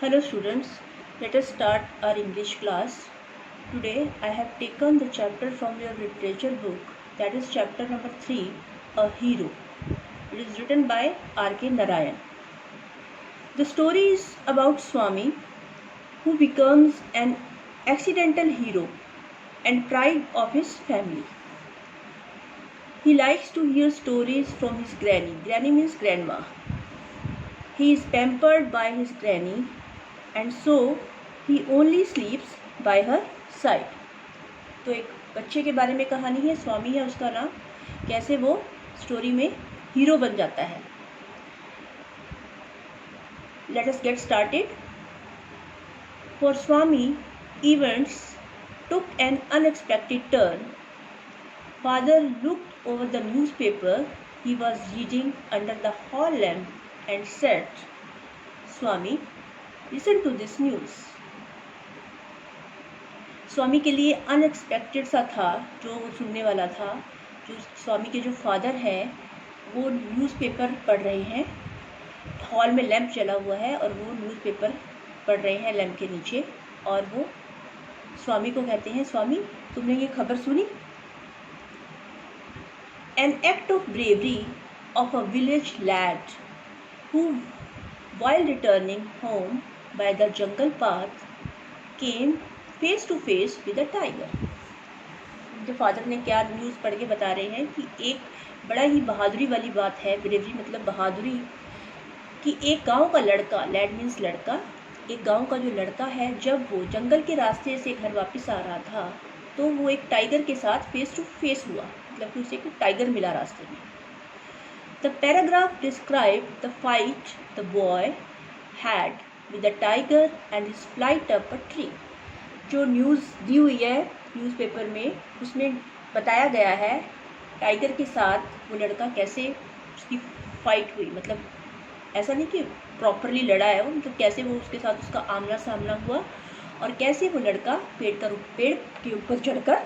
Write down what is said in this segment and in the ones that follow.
Hello students, let us start our English class. Today I have taken the chapter from your literature book, that is chapter number 3, A Hero. It is written by R.K. Narayan. The story is about Swami who becomes an accidental hero and pride of his family. He likes to hear stories from his granny. Granny means grandma. He is pampered by his granny and so he only sleeps by her side. तो एक बच्चे के बारे में कहानी है, स्वामी है उसका नाम, कैसे वो स्टोरी में हीरो बन जाता है. Let us get started. For Swami, events took an unexpected turn. Father looked over the newspaper he was reading under the hall lamp and said, Swami, listen to this news. स्वामी के लिए unexpected सा था जो वो सुनने वाला था. जो स्वामी के जो फादर हैं वो न्यूज़पेपर पढ़ रहे हैं. हॉल में लैंप जला हुआ है और वो न्यूज़पेपर पढ़ रहे हैं लैंप के नीचे. और वो स्वामी को कहते हैं, स्वामी तुमने ये खबर सुनी? An act of bravery of a village lad who, while returning home by the jungle path, came face to face with a tiger. उनके फादर ने क्या न्यूज़ पढ़ के बता रहे हैं कि एक बड़ा ही बहादुरी वाली बात है. ब्रेवरी मतलब बहादुरी, कि एक गांव का लड़का, लैड मीन्स लड़का, एक गांव का जो लड़का है जब वो जंगल के रास्ते से घर वापस आ रहा था तो वो एक टाइगर के साथ फेस टू फेस हुआ. मतलब कि उसे एक टाइगर मिला रास्ते में. The paragraph describe the fight the boy had with the tiger and his flight up a tree. जो न्यूज़ दी हुई है न्यूज़पेपर में उसमें बताया गया है टाइगर के साथ वो लड़का कैसे उसकी फाइट हुई. मतलब ऐसा नहीं कि प्रॉपरली लड़ा है वो, मतलब कैसे वो उसके साथ उसका आमना सामना हुआ और कैसे वो लड़का पेड़ के ऊपर चढ़कर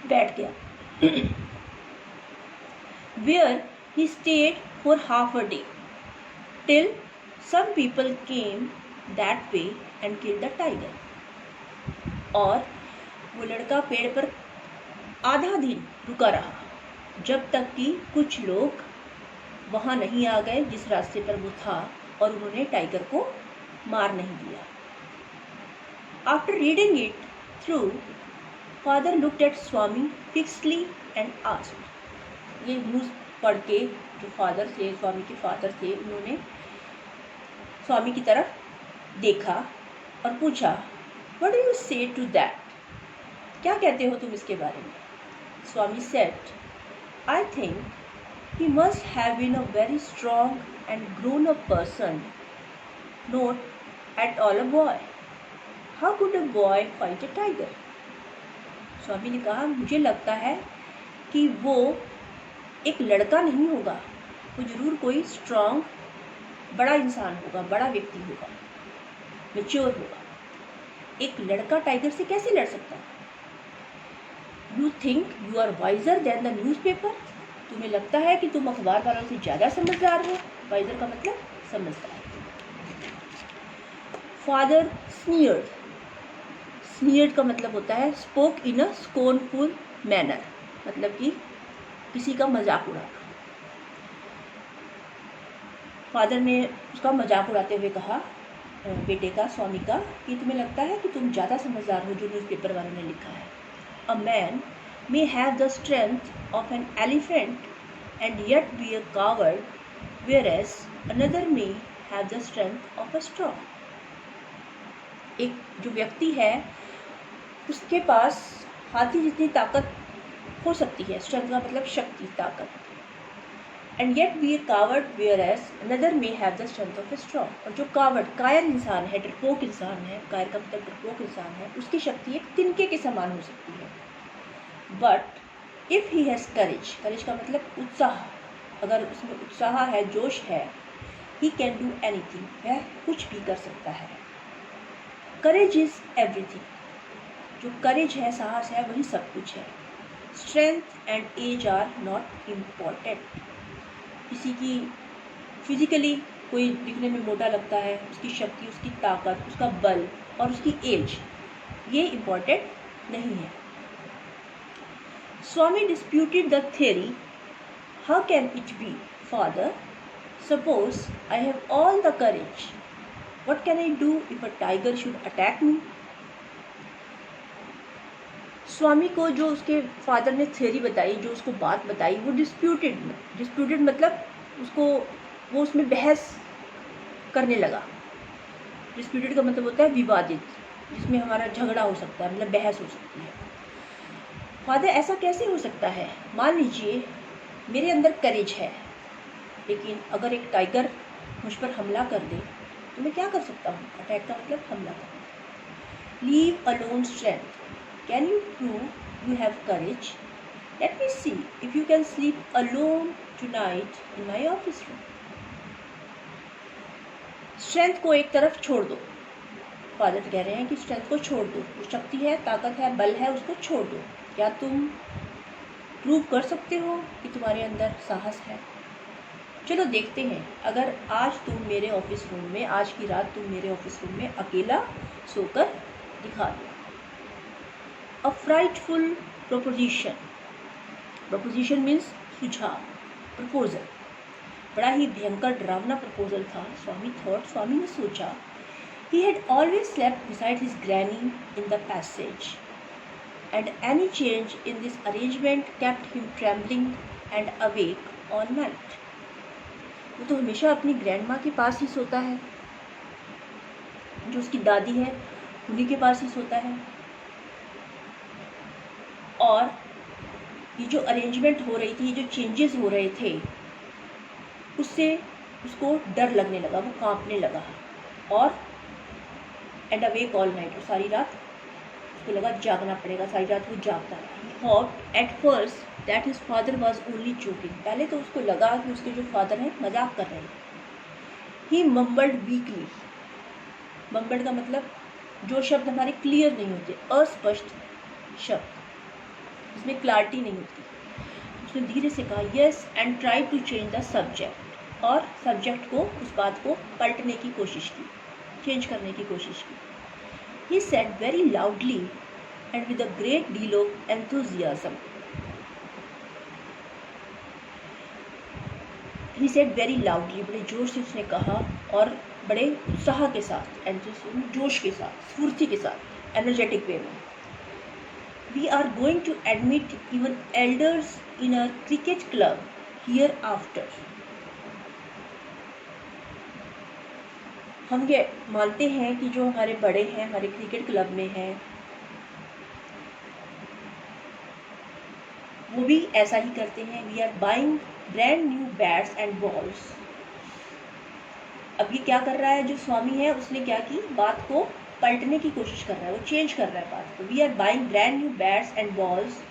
बैठ गया. Where he stayed for half a day till some people came that way and killed the tiger. और वो लड़का पेड़ पर आधा दिन रुका रहा जब तक कि कुछ लोग वहाँ नहीं आ गए जिस रास्ते पर वो था और उन्होंने टाइगर को मार नहीं दिया. After reading it through, father looked at Swami fixedly and asked. ये न्यूज़ पढ़ के जो फादर थे, स्वामी के फादर थे, उन्होंने स्वामी की तरफ देखा और पूछा, What do you say to that? क्या कहते हो तुम इसके बारे में? स्वामी said, I think he must have been a very strong and grown-up person, not at all a boy. How could a boy fight a tiger? स्वामी ने कहा, मुझे लगता है कि वो एक लड़का नहीं होगा, वो जरूर कोई स्ट्रॉन्ग बड़ा इंसान होगा, बड़ा व्यक्ति होगा, मैच्योर होगा. एक लड़का टाइगर से कैसे लड़ सकता है? You think you are wiser than the newspaper. तुम्हें लगता है कि तुम अखबार वालों से ज़्यादा समझदार हो. वाइजर का मतलब समझदार. फादर स्नीयर्ड. स्नीयर्ड का मतलब होता है स्पोक इन अ स्कोर्नफुल मैनर, मतलब कि किसी का मजाक उड़ाना. फादर ने उसका मजाक उड़ाते हुए कहा बेटे का, स्वामी का, कि तुम्हें लगता है कि तुम ज़्यादा समझदार हो जो न्यूज़पेपर वालों ने लिखा है. A man may have the strength of an elephant and yet be a coward, whereas another may have the strength of a straw. एक जो व्यक्ति है उसके पास हाथी जितनी ताकत हो सकती है. स्ट्रेंथ का मतलब शक्ति, ताकत. and yet be a coward, whereas another may have the strength of a straw. और जो कावर्ड, कायर इंसान है, डरपोक इंसान है, कायर का मतलब डरपोक इंसान है, उसकी शक्ति एक तिनके के समान हो सकती है. बट इफ ही हैज़ करेज, करेज का मतलब उत्साह, अगर उसमें उत्साह है, जोश है, ही कैन डू एनीथिंग, वह कुछ भी कर सकता है. Courage is everything. जो करेज है, साहस है, वही सब कुछ है. Strength and age are not important. किसी की फिजिकली कोई दिखने में मोटा लगता है, उसकी शक्ति, उसकी ताकत, उसका बल और उसकी एज, ये इम्पॉर्टेंट नहीं है। स्वामी disputed the theory. How can it be, father? Suppose I have all the courage. What can I do if a tiger should attack me? स्वामी को जो उसके फादर ने थ्योरी बताई, जो उसको बात बताई, वो डिस्प्यूटेड मतलब उसको, वो उसमें बहस करने लगा। डिस्प्यूटेड का मतलब होता है विवादित, जिसमें हमारा झगड़ा हो सकता है, मतलब बहस हो सकती है। फादर, ऐसा कैसे हो सकता है? मान लीजिए मेरे अंदर करेज है, लेकिन अगर एक टाइगर मुझ पर हमला कर दे तो मैं क्या कर सकता हूँ? अटैक का मतलब हमला करना। Leave alone strength. Can you prove you have courage? Let me see if you can sleep alone tonight in my office room. Strength को एक तरफ छोड़ दो। फादर कह रहे हैं कि स्ट्रेंथ को छोड़ दो, जो शक्ति है, ताकत है, बल है, उसको छोड़ दो। क्या तुम प्रूव कर सकते हो कि तुम्हारे अंदर साहस है? चलो देखते हैं, अगर आज तुम मेरे ऑफिस रूम में, आज की रात तुम मेरे ऑफिस रूम में अकेला सोकर दिखा दो। अ फ्राइटफुल प्रोपोजिशन। प्रोपोजिशन मीन्स सुझाव, प्रपोजल। बड़ा ही भयंकर डरावना प्रपोजल था। स्वामी ने सोचा। He had always slept beside his granny in the passage, and any change in this arrangement kept him trembling and awake all night. वो तो हमेशा अपनी ग्रैंडमा के पास ही सोता है, जो उसकी दादी है उन्हीं के पास ही सोता है, और ये जो अरेंजमेंट हो रही थी, जो चेंजेस हो रहे थे, उससे उसको डर लगने लगा, वो कांपने लगा। और एंड अवेक ऑल नाइट, और सारी रात उसको लगा जागना पड़ेगा, सारी रात वो जागता रहा। He hoped at first that his father was only joking. पहले तो उसको लगा कि उसके जो फादर हैं मजाक कर रहे हैं। He mumbled weakly. मम्बल्ड का मतलब जो शब्द हमारे क्लियर नहीं होते, अस्पष्ट शब्द, इसमें क्लैरिटी नहीं होती। उसने धीरे से कहा yes and try to change the subject, और सब्जेक्ट को, उस बात को पलटने की कोशिश की, चेंज करने की कोशिश की। He said very loudly and with a great deal of enthusiasm. He said very loudly, बड़े जोर से उसने कहा और बड़े उत्साह के साथ, जोश के साथ, स्फूर्ति के साथ, एनर्जेटिक वे में। We are going to admit even elders in a cricket club hereafter. हम ये मानते हैं कि जो हमारे बड़े हैं, हमारे क्रिकेट क्लब में हैं, वो भी ऐसा ही करते हैं। We are buying brand new bats and balls. अब ये क्या कर रहा है, जो स्वामी है उसने क्या की, बात को पलटने की कोशिश कर रहा है, वो चेंज कर रहा है बात को। We are buying brand new bats and balls,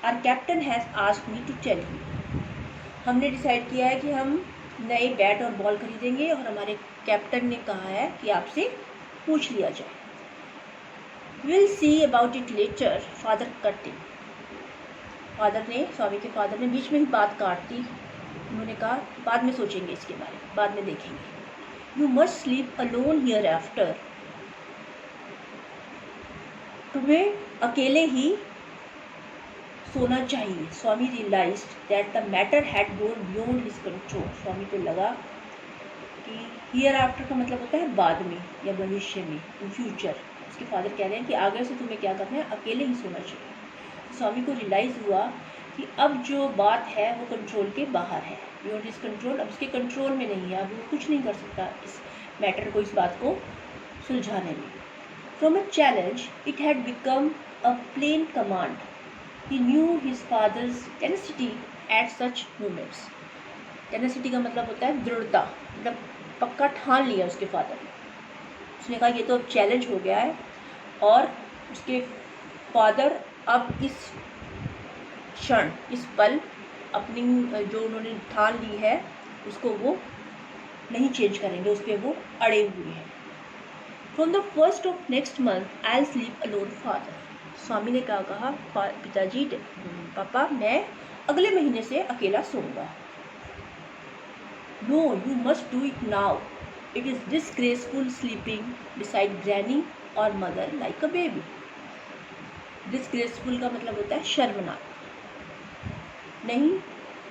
our captain has asked me to tell you. हमने डिसाइड किया है कि हम नए बैट और बॉल खरीदेंगे, और हमारे कैप्टन ने कहा है कि आपसे पूछ लिया जाए। Will see about it later, father cut in. Swami के फादर ने बीच में ही बात काट दी। उन्होंने कहा बाद में सोचेंगे इसके बारे में, बाद में देखेंगे। You must sleep alone here after. तुम्हें अकेले ही सोना चाहिए। Swami realized that the matter had gone beyond his control. Swami को लगा कि हियर आफ्टर का मतलब होता है बाद में या भविष्य में, इन फ्यूचर। उसके फादर कह रहे हैं कि आगे से तुम्हें क्या करना है, अकेले ही सोना चाहिए। स्वामी को रियलाइज़ हुआ कि अब जो बात है वो कंट्रोल के बाहर है, बियॉन्ड हिज कंट्रोल, अब उसके कंट्रोल में नहीं है, अब वो कुछ नहीं कर सकता इस मैटर को, इस बात को सुलझाने में। From a challenge it had become a plain command. He knew his father's tenacity at such moments. Tenacity का मतलब होता है दृढ़ता, मतलब पक्का ठान लिया उसके फादर ने। उसने कहा ये तो अब चैलेंज हो गया है, और उसके फादर अब इस क्षण, इस पल, अपनी जो उन्होंने ठान ली है उसको वो नहीं चेंज करेंगे, उस पर वो अड़े हुए हैं। From the 1st of next month, I'll sleep alone, father. स्वामी ने क्या कहा, पिताजी, पापा, मैं अगले महीने से अकेला सोऊंगा। No, you must do it now. It is disgraceful sleeping beside granny or mother like a baby. Disgraceful का मतलब होता है शर्मनाक। नहीं,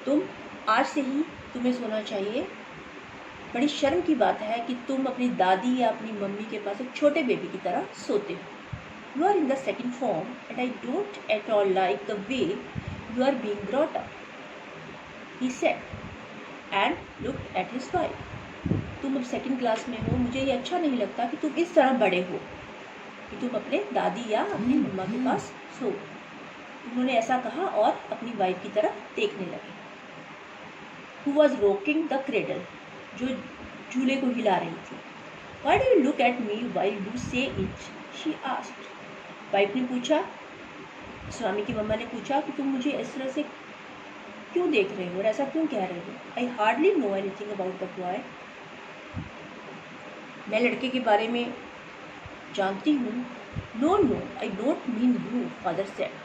तुम आज से ही तुम्हें सोना चाहिए। बड़ी शर्म की बात है कि तुम अपनी दादी या अपनी मम्मी के पास एक छोटे बेबी की तरह सोते हो। You are in the second form and I don't at all like the way you are being brought up, he said and looked at his wife. तुम अब सेकंड क्लास में हो, मुझे ये अच्छा नहीं लगता कि तुम इस तरह बड़े हो कि तुम अपने दादी या अपनी मम्मा के पास सो। उन्होंने ऐसा कहा और अपनी वाइफ की तरफ देखने लगे। Who was rocking the cradle, जो झूले को हिला रही थी। Why do you look at me while you say it? She asked. Wife ने पूछा, स्वामी की मम्मा ने पूछा कि तुम मुझे इस तरह से क्यों देख रहे हो और ऐसा क्यों कह रहे हो? I hardly know anything about the boy. मैं लड़के के बारे में जानती हूँ। No, I don't mean you, father said.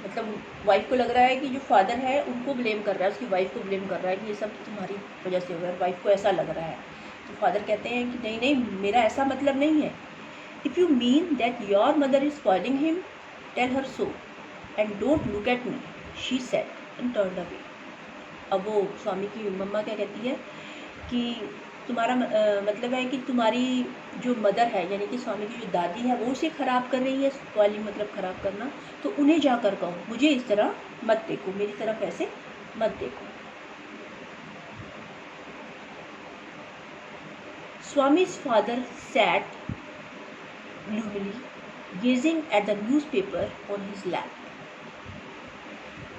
मतलब वाइफ को लग रहा है कि जो फादर है उनको ब्लेम कर रहा है, उसकी वाइफ को ब्लेम कर रहा है कि ये सब तुम्हारी वजह से हो रहा है। वाइफ को ऐसा लग रहा है तो फादर कहते हैं कि नहीं, मेरा ऐसा मतलब नहीं है। If you mean that your mother is spoiling him, tell her so and don't look at me, she said and turned away. अब वो स्वामी की मम्मा क्या कहती है कि तुम्हारा मतलब है कि तुम्हारी जो मदर है यानी कि स्वामी की जो दादी है वो उसे ख़राब कर रही है। स्पॉइलिंग मतलब ख़राब करना, तो उन्हें जाकर कहो मुझे इस तरह मत देखो, मेरी तरफ ऐसे मत देखो। Swami's father sat gloomily, gazing at the newspaper on his lap.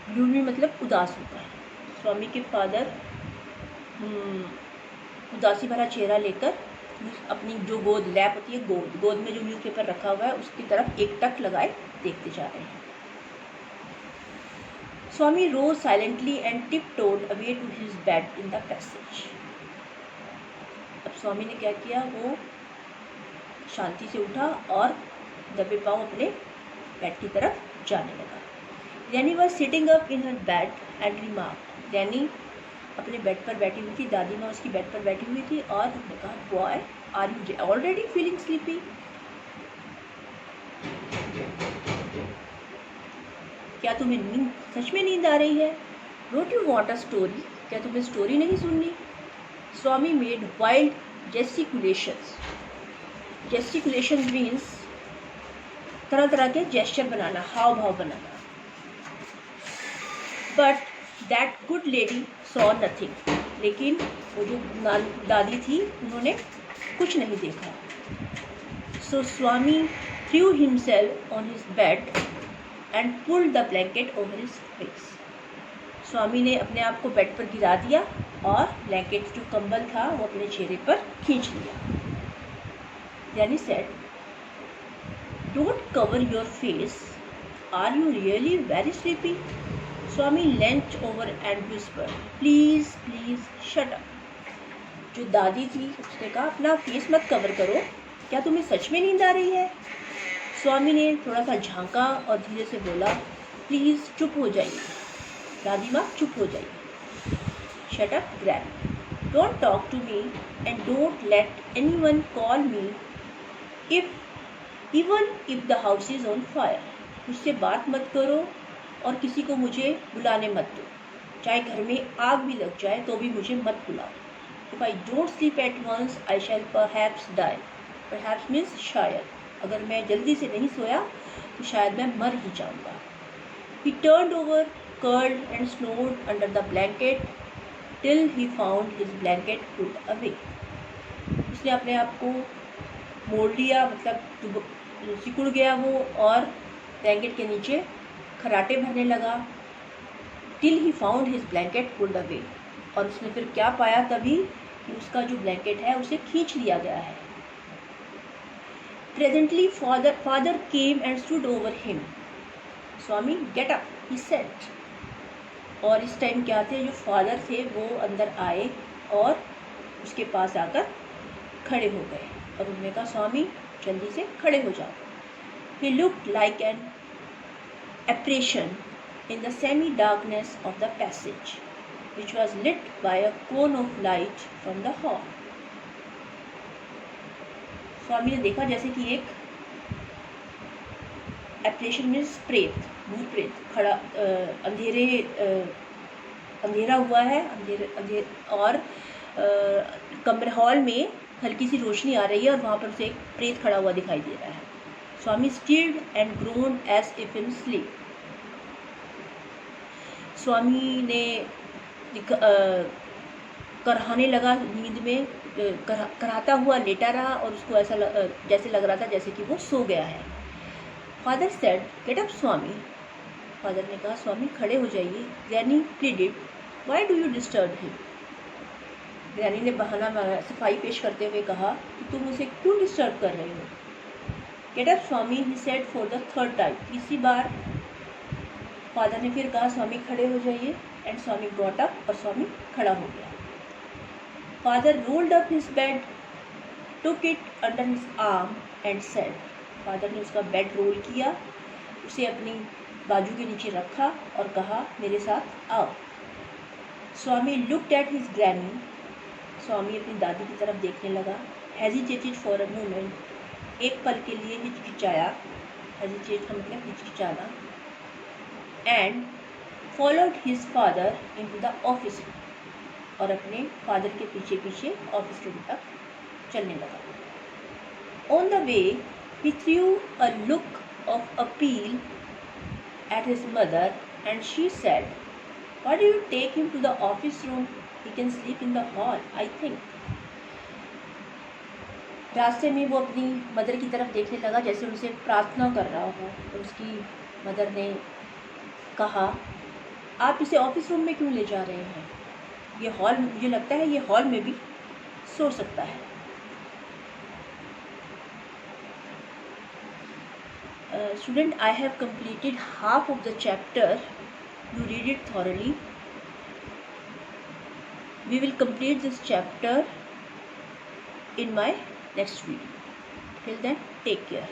Gloomy मतलब उदास होता है। स्वामी के फादर उदासी भरा चेहरा लेकर अपनी जो गोद लैप होती है, गोद में जो न्यूज़पेपर रखा हुआ है उसकी तरफ एक टक लगाए देखते जा रहे हैं। Swami rose silently and tiptoed away to his bed in the passage. अब स्वामी ने क्या किया, वो शांति से उठा और दबे पांव अपने बेड की तरफ जाने लगा। Granny was sitting up in her bed and remarked. Granny अपने बेड पर बैठी हुई थी, दादी माँ उसकी बेड पर बैठी हुई थी और उसने कहा, Boy, are you already feeling sleepy? क्या तुम्हें नींद, सच में नींद आ रही है? Don't you want a story? क्या तुम्हें स्टोरी नहीं सुननी? स्वामी made wild gesticulations. Gesticulations means तरह तरह के जेस्चर बनाना, हाव भाव बनाना। But that good lady saw nothing. लेकिन वो जो दादी थी उन्होंने कुछ नहीं देखा। So Swami threw himself on his bed and pulled the blanket over his face. स्वामी ने अपने आप को बेड पर गिरा दिया और ब्लैंकेट जो कंबल था वो अपने चेहरे पर खींच लिया। Granny said, Don't cover your face. Are you really very sleepy? Swami leant over and whispered, Please, shut up. जो दादी थी उसने कहा, अपना फेस मत कवर करो, क्या तुम्हें सच में नींद आ रही है? स्वामी ने थोड़ा सा झांका और धीरे से बोला, प्लीज़ चुप हो जाइए, दादी माँ चुप हो जाइए। Shut up, Granny. Don't talk to me and don't let anyone call me even if the house is on fire. मुझसे बात मत करो और किसी को मुझे बुलाने मत दो, चाहे घर में आग भी लग जाए तो भी मुझे मत बुलाओ। If I don't sleep at once, I shall perhaps die. Perhaps means शायद, अगर मैं जल्दी से नहीं सोया तो शायद मैं मर ही जाऊंगा। He turned over, curled and snored under the blanket till he found his blanket pulled away. उसने अपने आप को मोड़ लिया, मतलब सिकुड़ गया वो और ब्लैंकेट के नीचे खराटे भरने लगा। Till he found his blanket pulled away, और उसने फिर क्या पाया तभी कि उसका जो ब्लैंकेट है उसे खींच लिया गया है। Presently father came and stood over him. Swami get up, he said. और इस टाइम क्या थे, जो फादर थे वो अंदर आए और उसके पास आकर खड़े हो गए और उन्होंने कहा, स्वामी जल्दी से खड़े हो जाओ। He looked like an apparition in the semi-darkness of the passage. which was lit by a cone of light from the hall. स्वामी ने देखा जैसे कि एक एप्रेशन में प्रेत, भूत प्रेत खड़ा अंधेरा हुआ है, और कमरे हॉल में हल्की सी रोशनी आ रही है और वहाँ पर उसे एक प्रेत खड़ा हुआ दिखाई दे रहा है. Swami stirred and groaned as if in sleep. Swami ने कराहने लगा नींद में, कराहता हुआ लेटा रहा और उसको ऐसा जैसे लग रहा था जैसे कि वो सो गया है. फादर सेड, गेट अप स्वामी. फादर ने कहा, स्वामी खड़े हो जाइए. Granny pleaded, why do you disturb him. Granny ने बहाना मारा, सफाई पेश करते हुए कहा कि तुम उसे क्यों डिस्टर्ब कर रहे हो. Get up Swami, he said for the third time. तीसरी बार फादर ने फिर कहा, स्वामी खड़े हो जाइए. एंड स्वामी गॉट अप, और स्वामी खड़ा हो गया. Father rolled up his bed, took it under his arm and said. Father ने उसका बेड रोल किया, उसे अपनी बाजू के नीचे रखा और कहा, मेरे साथ आओ. स्वामी लुक्ड एट हिज ग्रैनी. स्वामी अपनी दादी की तरफ देखने लगा. हेजिटेटेड फॉर अ मोमेंट, एक पल के लिए हिचकिचाया. हेजिटेट का मतलब हिचकिचाना. And followed his father into the office, और अपने फादर के पीछे पीछे ऑफिस रूम तक चलने लगा. On the way he threw a look of appeal at his mother and she said, why do you take him to the office room? He can sleep in the hall, I think. रास्ते में वो अपनी mother की तरफ देखने लगा जैसे उनसे प्रार्थना कर रहा हो. तो उसकी मदर ने कहा, आप इसे ऑफिस रूम में क्यों ले जा रहे हैं? ये हॉल, मुझे लगता है ये हॉल में भी सो सकता है. Student, I have completed half of the chapter. You read it thoroughly. We will complete this chapter in my next video. Till then, take care.